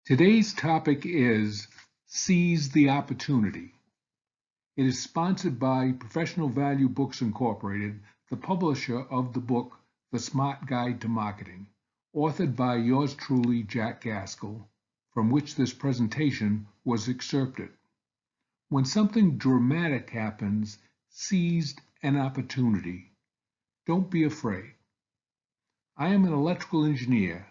Today's topic is Seize the Opportunity. It is sponsored by Professional Value Books Incorporated, the publisher of the book The Smart Guide to Marketing, authored by yours truly, Jack Gaskell, from which this presentation was excerpted. When something dramatic happens, seize an opportunity. Don't be afraid. I am an electrical engineer.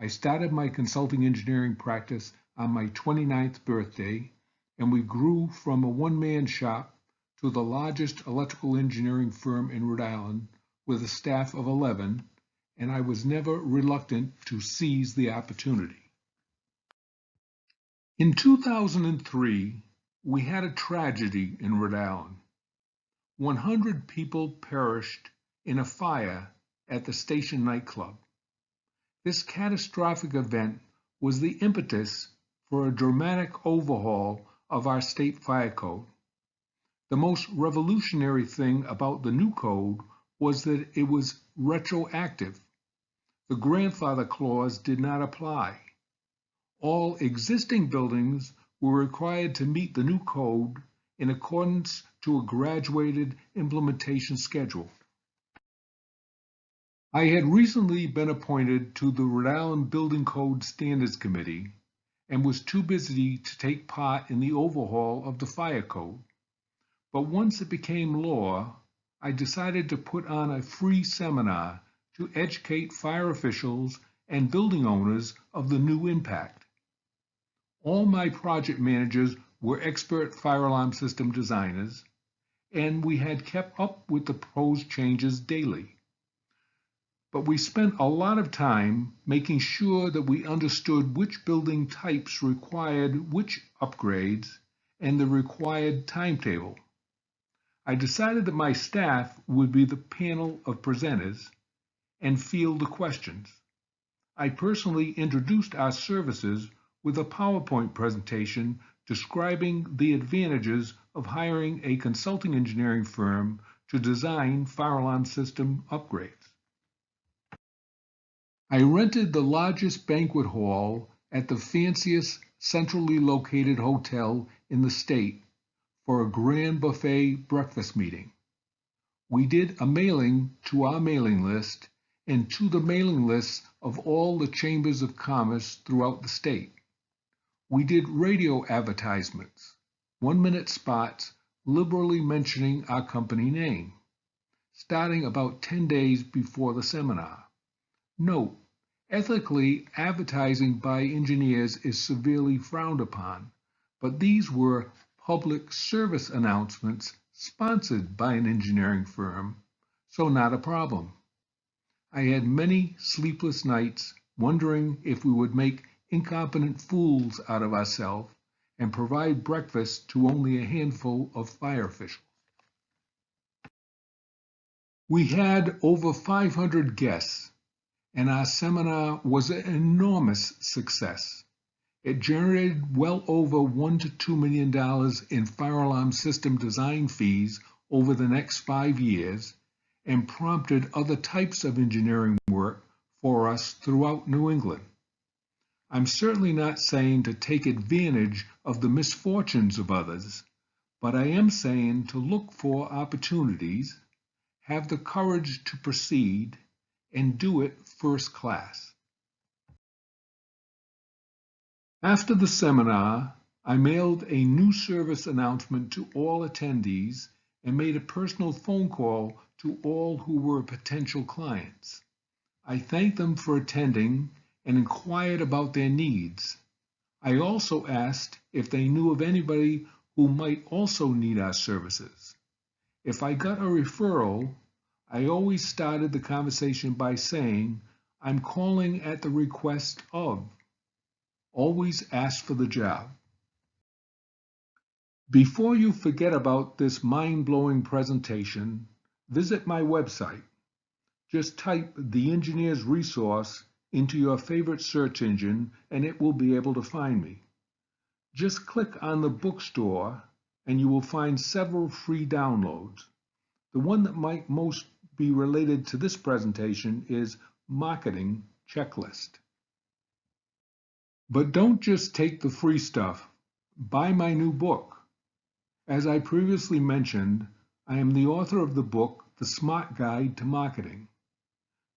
I started my consulting engineering practice on my 29th birthday, and we grew from a one-man shop to the largest electrical engineering firm in Rhode Island with a staff of 11, and I was never reluctant to seize the opportunity. In 2003, we had a tragedy in Rhode Island. 100 people perished in a fire at the station nightclub. This catastrophic event was the impetus for a dramatic overhaul of our state fire code. The most revolutionary thing about the new code was that it was retroactive. The grandfather clause did not apply. All existing buildings were required to meet the new code in accordance to a graduated implementation schedule. I had recently been appointed to the Rhode Island Building Code Standards Committee and was too busy to take part in the overhaul of the fire code. But once it became law, I decided to put on a free seminar to educate fire officials and building owners of the new impact. All my project managers were expert fire alarm system designers, and we had kept up with the proposed changes daily. But we spent a lot of time making sure that we understood which building types required which upgrades and the required timetable. I decided that my staff would be the panel of presenters and field the questions. I personally introduced our services with a PowerPoint presentation describing the advantages of hiring a consulting engineering firm to design fire alarm system upgrades. I rented the largest banquet hall at the fanciest centrally located hotel in the state for a grand buffet breakfast meeting. We did a mailing to our mailing list and to the mailing lists of all the chambers of commerce throughout the state. We did radio advertisements, 1-minute spots liberally mentioning our company name, starting about 10 days before the seminar. Note, ethically, advertising by engineers is severely frowned upon, but these were public service announcements sponsored by an engineering firm, so not a problem. I had many sleepless nights wondering if we would make incompetent fools out of ourselves and provide breakfast to only a handful of fire officials. We had over 500 guests, and our seminar was an enormous success. It generated well over $1 to $2 million in fire alarm system design fees over the next 5 years and prompted other types of engineering work for us throughout New England. I'm certainly not saying to take advantage of the misfortunes of others, but I am saying to look for opportunities, have the courage to proceed, and do it first class. After the seminar, I mailed a new service announcement to all attendees and made a personal phone call to all who were potential clients. I thanked them for attending and inquired about their needs. I also asked if they knew of anybody who might also need our services. If I got a referral, I always started the conversation by saying, "I'm calling at the request of." Always ask for the job. Before you forget about this mind-blowing presentation, visit my website. Just type "The Engineer's Resource" into your favorite search engine and it will be able to find me. Just click on the bookstore and you will find several free downloads. The one that might most be related to this presentation is Marketing Checklist. But don't just take the free stuff. Buy my new book. As I previously mentioned, I am the author of the book, The Smart Guide to Marketing.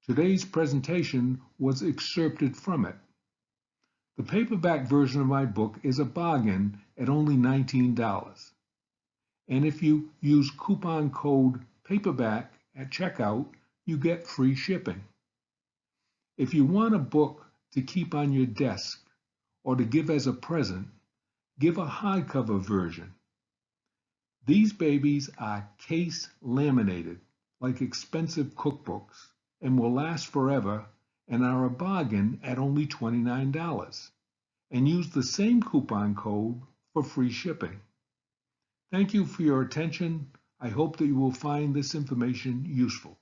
Today's presentation was excerpted from it. The paperback version of my book is a bargain at only $19. And if you use coupon code PAPERBACK at checkout, you get free shipping. If you want a book to keep on your desk or to give as a present, give a hardcover version. These babies are case laminated, like expensive cookbooks, and will last forever and are a bargain at only $29. And use the same coupon code for free shipping. Thank you for your attention. I hope that you will find this information useful.